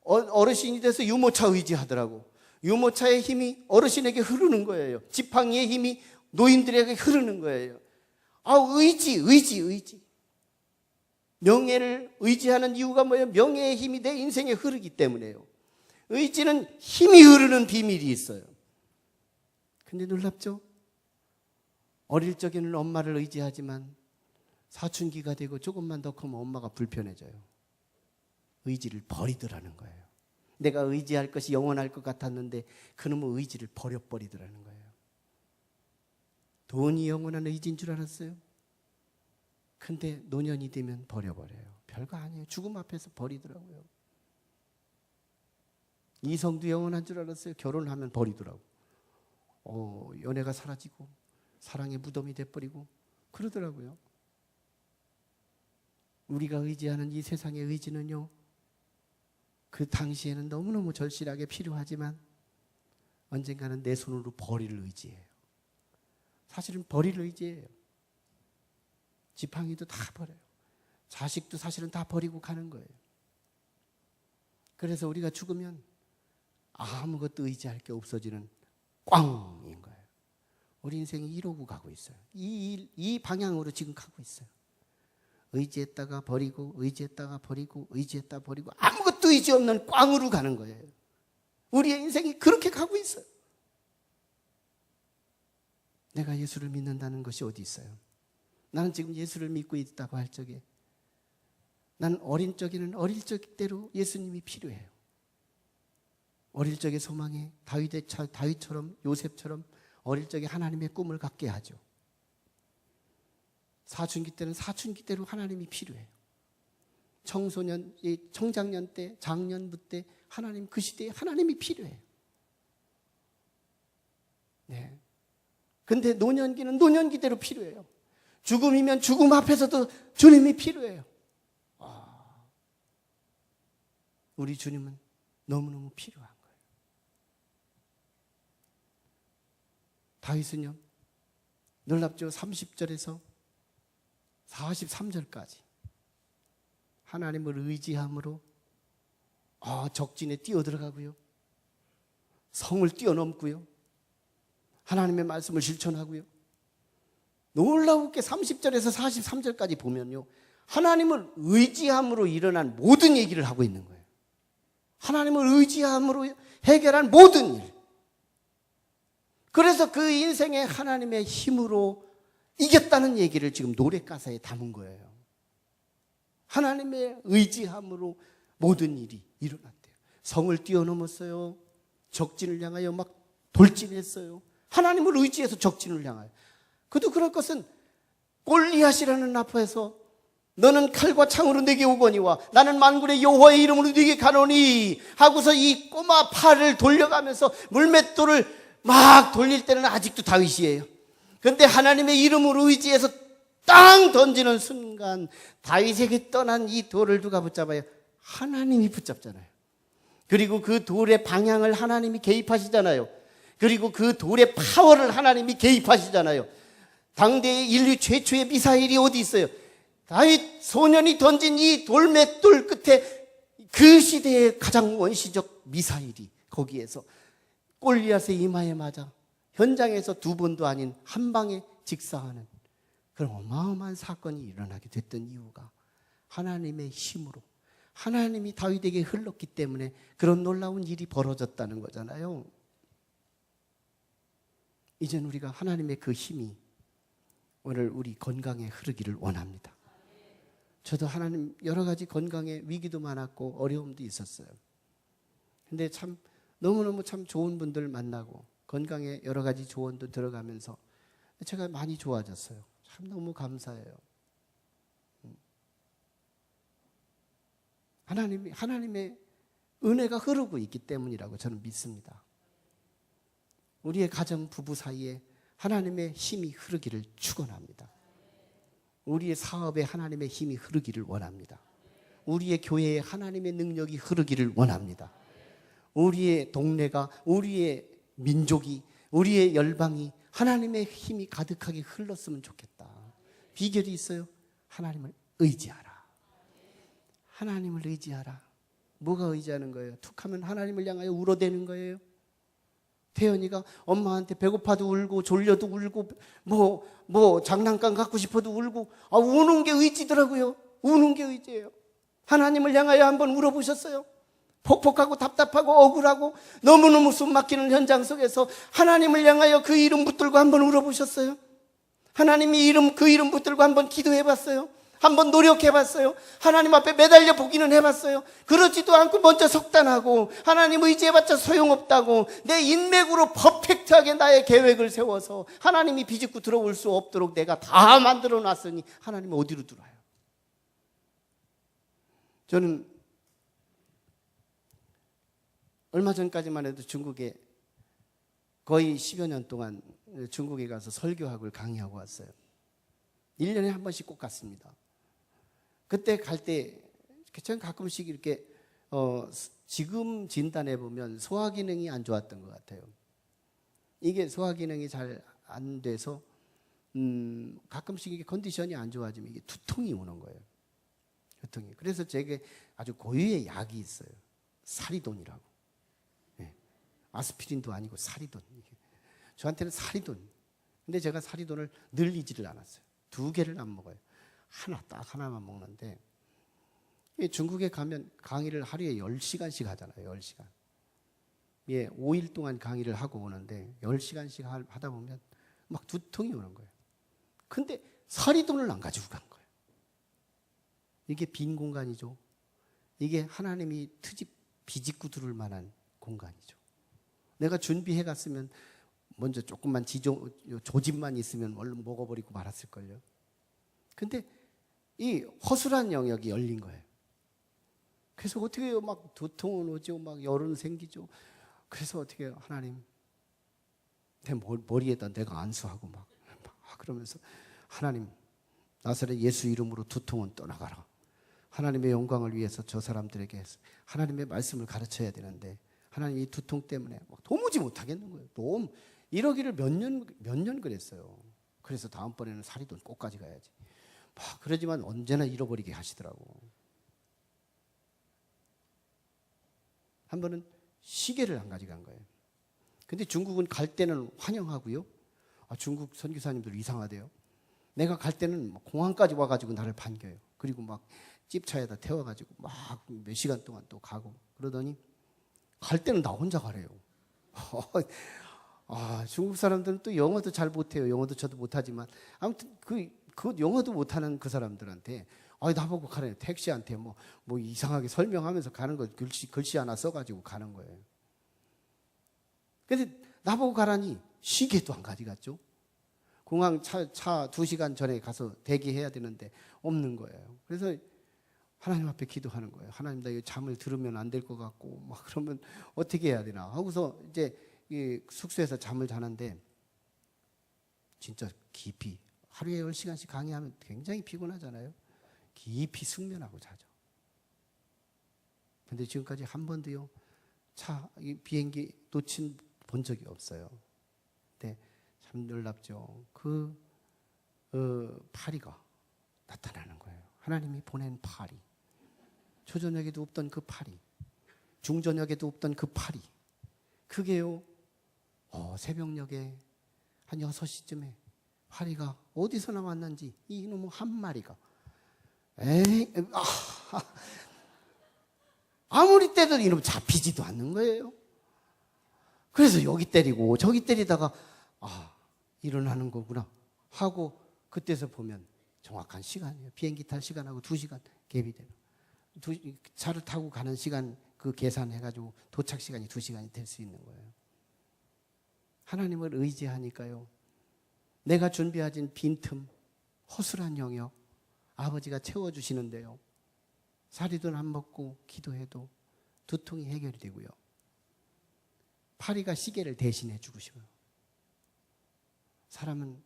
어르신이 돼서 유모차 의지하더라고. 유모차의 힘이 어르신에게 흐르는 거예요. 지팡이의 힘이 노인들에게 흐르는 거예요. 의지. 명예를 의지하는 이유가 뭐예요? 명예의 힘이 내 인생에 흐르기 때문에요. 의지는 힘이 흐르는 비밀이 있어요. 근데 놀랍죠? 어릴 적에는 엄마를 의지하지만 사춘기가 되고 조금만 더 크면 엄마가 불편해져요. 의지를 버리더라는 거예요. 내가 의지할 것이 영원할 것 같았는데 그놈의 의지를 버려버리더라는 거예요. 돈이 영원한 의지인 줄 알았어요? 근데 노년이 되면 버려버려요. 별거 아니에요. 죽음 앞에서 버리더라고요. 이성도 영원한 줄 알았어요. 결혼하면 버리더라고. 연애가 사라지고 사랑의 무덤이 돼버리고 그러더라고요. 우리가 의지하는 이 세상의 의지는요, 그 당시에는 너무너무 절실하게 필요하지만 언젠가는 내 손으로 버리를 의지해요. 사실은 버리를 의지해요. 지팡이도 다 버려요. 자식도 사실은 다 버리고 가는 거예요. 그래서 우리가 죽으면 아무것도 의지할 게 없어지는 꽝인 거예요. 우리 인생이 이러고 가고 있어요. 이 방향으로 지금 가고 있어요. 의지했다가 버리고, 의지했다가 버리고, 의지했다 버리고, 아무것도 의지 없는 꽝으로 가는 거예요. 우리의 인생이 그렇게 가고 있어요. 내가 예수를 믿는다는 것이 어디 있어요? 나는 지금 예수를 믿고 있다고 할 적에 나는 어린 적에는 어릴 적대로 예수님이 필요해요. 어릴 적의 소망에 다윗처럼 요셉처럼 어릴 적에 하나님의 꿈을 갖게 하죠. 사춘기 때는 사춘기대로 하나님이 필요해요. 청장년 때, 장년부 때 하나님, 그 시대에 하나님이 필요해요. 네. 근데 노년기는 노년기대로 필요해요. 죽음이면 죽음 앞에서도 주님이 필요해요. 우리 주님은 너무너무 필요한 거예요. 다윗은요, 놀랍죠? 30절에서 43절까지 하나님을 의지함으로 적진에 뛰어들어가고요. 성을 뛰어넘고요. 하나님의 말씀을 실천하고요. 놀라우게 30절에서 43절까지 보면요. 하나님을 의지함으로 일어난 모든 얘기를 하고 있는 거예요. 하나님을 의지함으로 해결한 모든 일. 그래서 그 인생에 하나님의 힘으로 이겼다는 얘기를 지금 노래 가사에 담은 거예요. 하나님의 의지함으로 모든 일이 일어났대요. 성을 뛰어넘었어요. 적진을 향하여 막 돌진했어요. 하나님을 의지해서 적진을 향하여. 그도 그럴 것은 골리앗이라는 앞에서 너는 칼과 창으로 내게 오거니와 나는 만군의 여호와의 이름으로 네게 가노니 하고서 이 꼬마 팔을 돌려가면서 물맷돌을 막 돌릴 때는 아직도 다윗이에요. 그런데 하나님의 이름으로 의지해서 땅 던지는 순간 다윗에게 떠난 이 돌을 누가 붙잡아요? 하나님이 붙잡잖아요. 그리고 그 돌의 방향을 하나님이 개입하시잖아요. 그리고 그 돌의 파워를 하나님이 개입하시잖아요. 당대의 인류 최초의 미사일이 어디 있어요? 다윗 소년이 던진 이 돌맷돌 끝에 그 시대의 가장 원시적 미사일이 거기에서 골리앗의 이마에 맞아 현장에서 두 번도 아닌 한 방에 직사하는 그런 어마어마한 사건이 일어나게 됐던 이유가 하나님의 힘으로 하나님이 다윗에게 흘렀기 때문에 그런 놀라운 일이 벌어졌다는 거잖아요. 이젠 우리가 하나님의 그 힘이 오늘 우리 건강에 흐르기를 원합니다. 저도 하나님 여러 가지 건강에 위기도 많았고 어려움도 있었어요. 근데 참 너무너무 참 좋은 분들 만나고 건강에 여러 가지 조언도 들어가면서 제가 많이 좋아졌어요. 참 너무 감사해요. 하나님의 은혜가 흐르고 있기 때문이라고 저는 믿습니다. 우리의 가정 부부 사이에 하나님의 힘이 흐르기를 축원합니다. 우리의 사업에 하나님의 힘이 흐르기를 원합니다. 우리의 교회에 하나님의 능력이 흐르기를 원합니다. 우리의 동네가, 우리의 민족이, 우리의 열방이 하나님의 힘이 가득하게 흘렀으면 좋겠다. 비결이 있어요. 하나님을 의지하라. 하나님을 의지하라. 뭐가 의지하는 거예요? 툭 하면 하나님을 향하여 울어대는 거예요. 태연이가 엄마한테 배고파도 울고 졸려도 울고 뭐 장난감 갖고 싶어도 울고 우는 게 의지더라고요. 우는 게 의지예요. 하나님을 향하여 한번 울어보셨어요? 폭폭하고 답답하고 억울하고 너무너무 숨 막히는 현장 속에서 하나님을 향하여 그 이름 붙들고 한번 울어보셨어요? 하나님의 이름, 그 이름 붙들고 한번 기도해봤어요? 한번 노력해봤어요? 하나님 앞에 매달려 보기는 해봤어요? 그러지도 않고 먼저 속단하고 하나님 의지해봤자 소용없다고 내 인맥으로 퍼펙트하게 나의 계획을 세워서 하나님이 비집고 들어올 수 없도록 내가 다 만들어놨으니 하나님은 어디로 들어와요? 저는 얼마 전까지만 해도 중국에 거의 10여 년 동안 중국에 가서 설교학을 강의하고 왔어요. 1년에 한 번씩 꼭 갔습니다. 그때 갈 때 저는 가끔씩 이렇게 지금 진단해 보면 소화 기능이 안 좋았던 것 같아요. 이게 소화 기능이 잘 안 돼서 가끔씩 이게 컨디션이 안 좋아지면 이게 두통이 오는 거예요. 두통이. 그래서 제게 아주 고유의 약이 있어요. 사리돈이라고. 네. 아스피린도 아니고 사리돈. 저한테는 사리돈. 근데 제가 사리돈을 늘리지를 않았어요. 2개를 안 먹어요. 딱 하나만 먹는데 중국에 가면 강의를 하루에 10시간씩 하잖아요. 10시간. 5일 동안 강의를 하고 오는데 10시간씩 하다 보면 막 두통이 오는 거예요. 근데 사리돈을 안 가지고 간 거예요. 이게 빈 공간이죠. 이게 하나님이 비집고 들을 만한 공간이죠. 내가 준비해 갔으면 먼저 조금만 조짐만 있으면 얼른 먹어버리고 말았을걸요. 근데 이 허술한 영역이 열린 거예요. 그래서 어떻게 해요? 막 두통은 오죠. 막 열은 생기죠. 그래서 어떻게 해요? 하나님, 내 머리에다 내가 안수하고 막 그러면서 하나님, 나사렛 예수 이름으로 두통은 떠나가라. 하나님의 영광을 위해서 저 사람들에게 하나님의 말씀을 가르쳐야 되는데 하나님 이 두통 때문에 막 도무지 못하겠는 거예요. 너무 이러기를 몇 년 그랬어요. 그래서 다음번에는 사리돈 꼭 가져가야지. 그러지만 언제나 잃어버리게 하시더라고. 한 번은 시계를 안 가져간 거예요. 근데 중국은 갈 때는 환영하고요. 중국 선교사님들 이상하대요. 내가 갈 때는 공항까지 와가지고 나를 반겨요. 그리고 막 집차에다 태워가지고 막 몇 시간 동안 또 가고 그러더니 갈 때는 나 혼자 가래요. 중국 사람들은 또 영어도 잘 못해요. 영어도 저도 못하지만 아무튼 그 영어도 못하는 그 사람들한테 나보고 가래요. 택시한테 뭐 이상하게 설명하면서 가는 거 글씨 하나 써가지고 가는 거예요. 근데 나보고 가라니 시계도 안 가져갔죠. 공항 차 2시간 전에 가서 대기해야 되는데 없는 거예요. 그래서 하나님 앞에 기도하는 거예요. 하나님, 나 이 잠을 들으면 안 될 것 같고 막 그러면 어떻게 해야 되나 하고서 이제 이 숙소에서 잠을 자는데 진짜 깊이 하루에 10시간씩 강의하면 굉장히 피곤하잖아요. 깊이 숙면하고 자죠. 근데 지금까지 한 번도요 이 비행기 놓친 본 적이 없어요. 근데 참 놀랍죠. 파리가 나타나는 거예요. 하나님이 보낸 파리. 초저녁에도 없던 그 파리, 중저녁에도 없던 그 파리. 그게요 새벽녘에 한 6시쯤에 파리가 어디서 나왔는지 이놈의 한 마리가 아무리 때도 이놈 잡히지도 않는 거예요. 그래서 여기 때리고 저기 때리다가 일어나는 거구나 하고 그때서 보면 정확한 시간이에요. 비행기 탈 시간하고 2시간 갭이 되는. 차를 타고 가는 시간 그 계산해가지고 도착 시간이 2시간이 될 수 있는 거예요. 하나님을 의지하니까요. 내가 준비하진 빈틈, 허술한 영역 아버지가 채워주시는데요. 사리돈 안 먹고 기도해도 두통이 해결이 되고요. 파리가 시계를 대신해 주고 싶어요. 사람은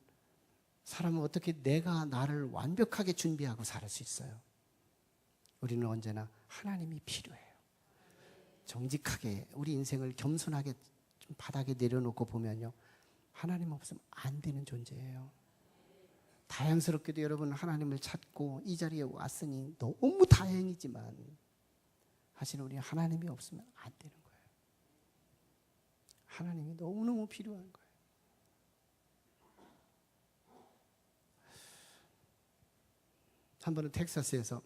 어떻게 내가 나를 완벽하게 준비하고 살 수 있어요? 우리는 언제나 하나님이 필요해요. 정직하게 우리 인생을 겸손하게 좀 바닥에 내려놓고 보면요. 하나님 없으면 안 되는 존재예요. 다양스럽게도 여러분 하나님을 찾고 이 자리에 왔으니 너무 다행이지만 사실 우리 하나님이 없으면 안 되는 거예요. 하나님이 너무너무 필요한 거예요. 한 번은 텍사스에서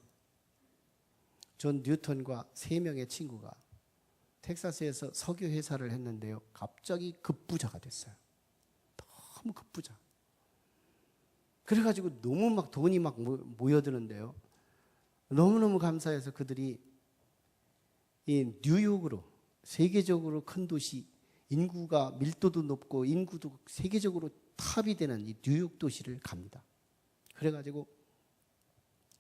존 뉴턴과 3명의 친구가 텍사스에서 석유 회사를 했는데요. 갑자기 급부자가 됐어요. 너무 급부자. 그래가지고 너무 막 돈이 막 모여드는데요. 너무너무 감사해서 그들이 이 뉴욕으로 세계적으로 큰 도시, 인구가 밀도도 높고 인구도 세계적으로 탑이 되는 이 뉴욕 도시를 갑니다. 그래가지고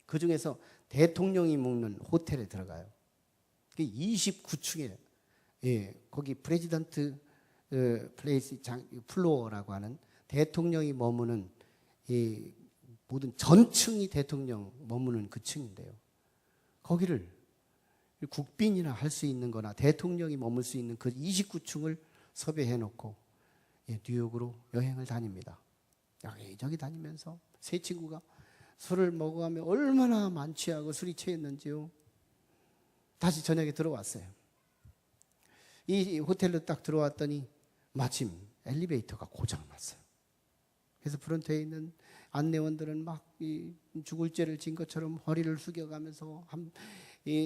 그 중에서 대통령이 묵는 호텔에 들어가요. 29층에 거기 프레지던트 플레이스 플로어라고 하는 대통령이 머무는 이 모든 전층이 대통령 머무는 그 층인데요. 거기를 국빈이나 할 수 있는 거나 대통령이 머물 수 있는 그 29층을 섭외해 놓고 뉴욕으로 여행을 다닙니다. 여기저기 다니면서 세 친구가 술을 먹어가며 얼마나 만취하고 술이 취했는지요. 다시 저녁에 들어왔어요. 이 호텔로 딱 들어왔더니 마침 엘리베이터가 고장났어요. 그래서 프런트에 있는 안내원들은 막 죽을 죄를 진 것처럼 허리를 숙여가면서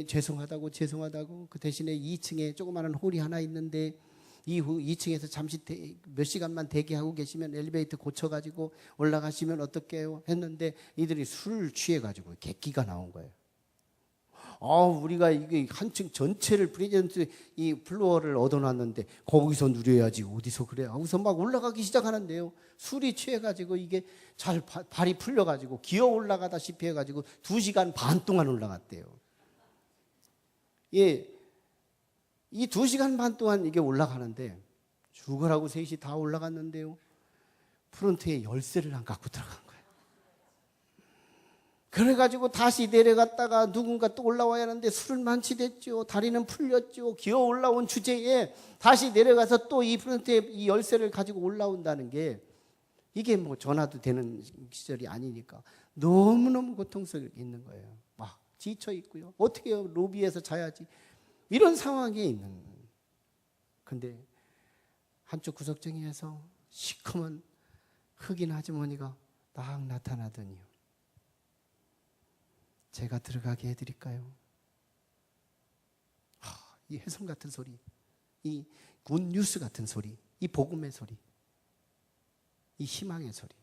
죄송하다고 그 대신에 2층에 조그마한 홀이 하나 있는데 이후 2층에서 잠시 몇 시간만 대기하고 계시면 엘리베이터 고쳐가지고 올라가시면 어떡해요 했는데 이들이 술을 취해가지고 객기가 나온 거예요. 우리가 이게 한층 전체를 프레젠트 이 플로어를 얻어놨는데 거기서 누려야지 어디서 그래 하고서 막 올라가기 시작하는데요. 술이 취해가지고 이게 잘 발이 풀려가지고 기어 올라가다시피 해가지고 2시간 반 동안 올라갔대요. 이 2시간 반 동안 이게 올라가는데 죽으라고 셋이 다 올라갔는데요. 프론트에 열쇠를 안 갖고 들어간 거예요. 그래가지고 다시 내려갔다가 누군가 또 올라와야 하는데 술은 만취됐죠. 다리는 풀렸죠. 기어 올라온 주제에 다시 내려가서 또 이 프론트에 이 열쇠를 가지고 올라온다는 게 이게 뭐 전화도 되는 시절이 아니니까 너무너무 고통스럽게 있는 거예요. 막 지쳐 있고요. 어떻게 해요? 로비에서 자야지. 이런 상황에 있는, 근데 한쪽 구석정이에서 시커먼 흑인 아주머니가 딱 나타나더니요, 제가 들어가게 해드릴까요? 이 혜성 같은 소리, 이 굿뉴스 같은 소리, 이 복음의 소리, 이 희망의 소리,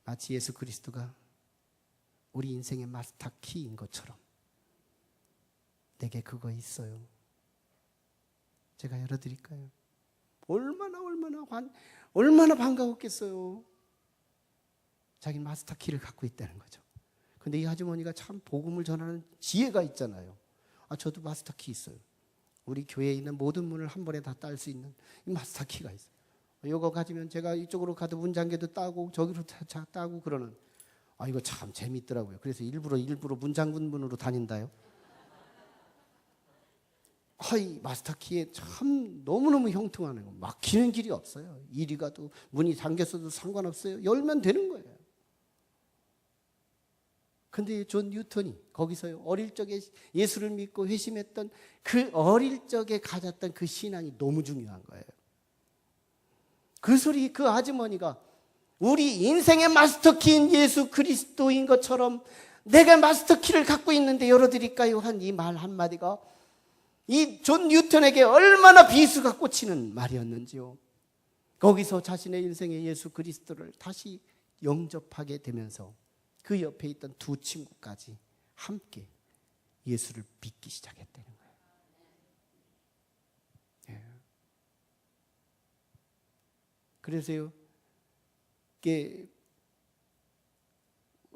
마치 예수 그리스도가 우리 인생의 마스터 키인 것처럼 내게 그거 있어요. 제가 열어드릴까요? 얼마나 반가웠겠어요. 자기 마스터 키를 갖고 있다는 거죠. 근데 이 아주머니가 참 복음을 전하는 지혜가 있잖아요. 저도 마스터 키 있어요. 우리 교회에 있는 모든 문을 한 번에 다 딸 수 있는 이 마스터 키가 있어요. 이거 가지면 제가 이쪽으로 가도 문장계도 따고 저기로 따고 그러는, 이거 참 재밌더라고요. 그래서 일부러 문장군문으로 다닌다요. 이 마스터 키에 참 너무너무 형통하는 거, 막히는 길이 없어요. 이리 가도 문이 잠겼어도 상관없어요. 열면 되는 거예요. 근데 존 뉴턴이 거기서 어릴 적에 예수를 믿고 회심했던 그 어릴 적에 가졌던 그 신앙이 너무 중요한 거예요. 그 소리, 그 아주머니가 우리 인생의 마스터키인 예수 그리스도인 것처럼 내가 마스터키를 갖고 있는데 열어드릴까요? 한 이 말 한마디가 이 존 뉴턴에게 얼마나 비수가 꽂히는 말이었는지요. 거기서 자신의 인생의 예수 그리스도를 다시 영접하게 되면서 그 옆에 있던 두 친구까지 함께 예수를 믿기 시작했다는 거예요. 예. 그래서요, 이게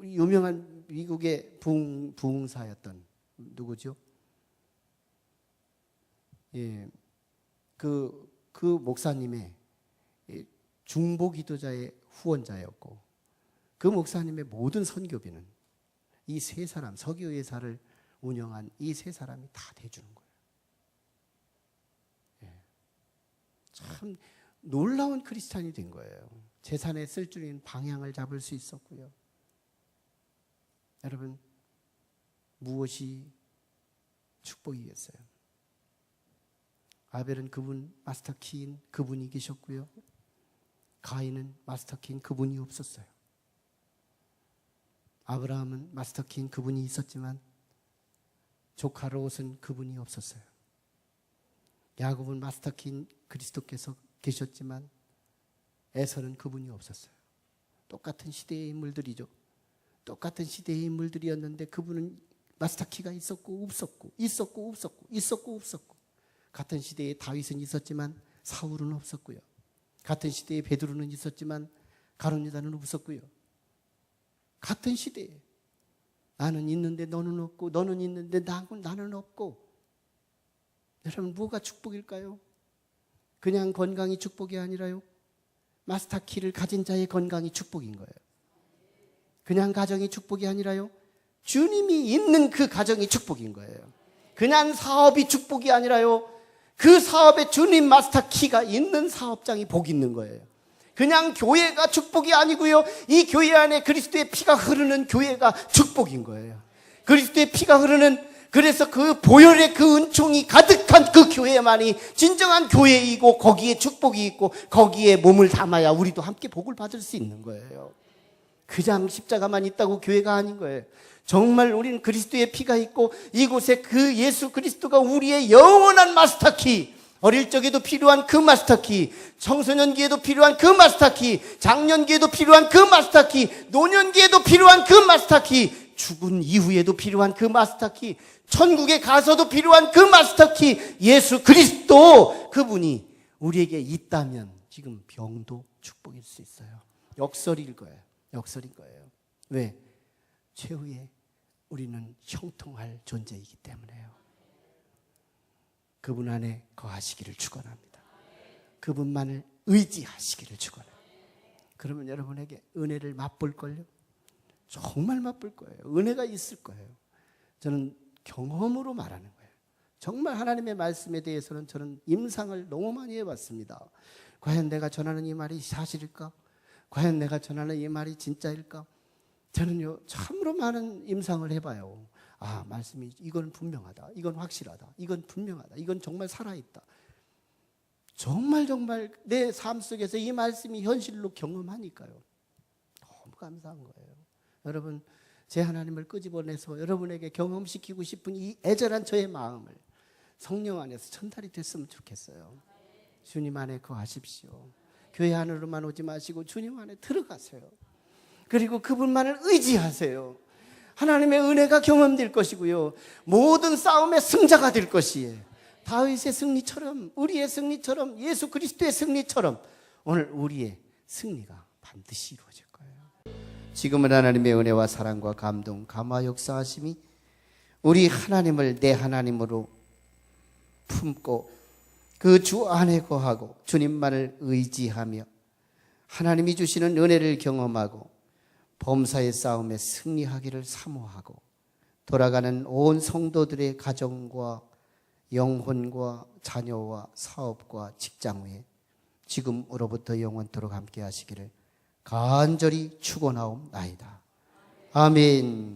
유명한 미국의 부흥사였던 누구죠? 예, 그 목사님의 중보 기도자의 후원자였고, 그 목사님의 모든 선교비는 이 세 사람, 서교회사를 운영한 이 세 사람이 다 대주는 거예요. 예. 참 놀라운 크리스찬이 된 거예요. 재산에 쓸 줄 있는 방향을 잡을 수 있었고요. 여러분, 무엇이 축복이겠어요? 아벨은 그분 마스터키인 그분이 계셨고요. 가인은 마스터키인 그분이 없었어요. 아브라함은 마스터키인 그분이 있었지만 조카 롯은 그분이 없었어요. 야곱은 마스터키인 그리스도께서 계셨지만 에서는 그분이 없었어요. 똑같은 시대의 인물들이죠. 똑같은 시대의 인물들이었는데 그분은 마스터키가 있었고 없었고, 있었고 없었고, 있었고 없었고. 같은 시대에 다윗은 있었지만 사울은 없었고요. 같은 시대에 베드로는 있었지만 가룟 유다는 없었고요. 같은 시대에 나는 있는데 너는 없고, 너는 있는데 나는 없고. 여러분, 뭐가 축복일까요? 그냥 건강이 축복이 아니라요, 마스터키를 가진 자의 건강이 축복인 거예요. 그냥 가정이 축복이 아니라요, 주님이 있는 그 가정이 축복인 거예요. 그냥 사업이 축복이 아니라요, 그 사업에 주님 마스터키가 있는 사업장이 복 있는 거예요. 그냥 교회가 축복이 아니고요, 이 교회 안에 그리스도의 피가 흐르는 교회가 축복인 거예요. 그리스도의 피가 흐르는, 그래서 그 보혈의 그 은총이 가득한 그 교회만이 진정한 교회이고, 거기에 축복이 있고, 거기에 몸을 담아야 우리도 함께 복을 받을 수 있는 거예요. 그냥 십자가만 있다고 교회가 아닌 거예요. 정말 우리는 그리스도의 피가 있고, 이곳에 그 예수 그리스도가 우리의 영원한 마스터키, 어릴 적에도 필요한 그 마스터키, 청소년기에도 필요한 그 마스터키, 장년기에도 필요한 그 마스터키, 노년기에도 필요한 그 마스터키, 죽은 이후에도 필요한 그 마스터키, 천국에 가서도 필요한 그 마스터키, 예수 그리스도, 그분이 우리에게 있다면 지금 병도 축복일 수 있어요. 역설일 거예요. 역설인 거예요. 왜? 최후에 우리는 형통할 존재이기 때문에요. 그분 안에 거하시기를 축원합니다. 그분만을 의지하시기를 축원합니다. 그러면 여러분에게 은혜를 맛볼걸요? 정말 맛볼 거예요. 은혜가 있을 거예요. 저는 경험으로 말하는 거예요. 정말 하나님의 말씀에 대해서는 저는 임상을 너무 많이 해봤습니다. 과연 내가 전하는 이 말이 사실일까? 과연 내가 전하는 이 말이 진짜일까? 저는요, 참으로 많은 임상을 해봐요. 아, 말씀이 이건 분명하다, 이건 확실하다, 이건 분명하다, 이건 정말 살아있다. 정말 내 삶 속에서 이 말씀이 현실로 경험하니까요, 너무 감사한 거예요. 여러분, 제 하나님을 끄집어내서 여러분에게 경험시키고 싶은 이 애절한 저의 마음을 성령 안에서 전달이 됐으면 좋겠어요. 주님 안에 거하십시오. 교회 안으로만 오지 마시고 주님 안에 들어가세요. 그리고 그분만을 의지하세요. 하나님의 은혜가 경험될 것이고요, 모든 싸움의 승자가 될 것이에요. 다윗의 승리처럼, 우리의 승리처럼, 예수 그리스도의 승리처럼 오늘 우리의 승리가 반드시 이루어질 거예요. 지금은 하나님의 은혜와 사랑과 감동, 감화 역사하심이 우리 하나님을 내 하나님으로 품고 그 주 안에 거하고 주님만을 의지하며 하나님이 주시는 은혜를 경험하고 범사의 싸움에 승리하기를 사모하고 돌아가는 온 성도들의 가정과 영혼과 자녀와 사업과 직장 외에 지금으로부터 영원토록 함께 하시기를 간절히 축원하옵나이다. 아멘.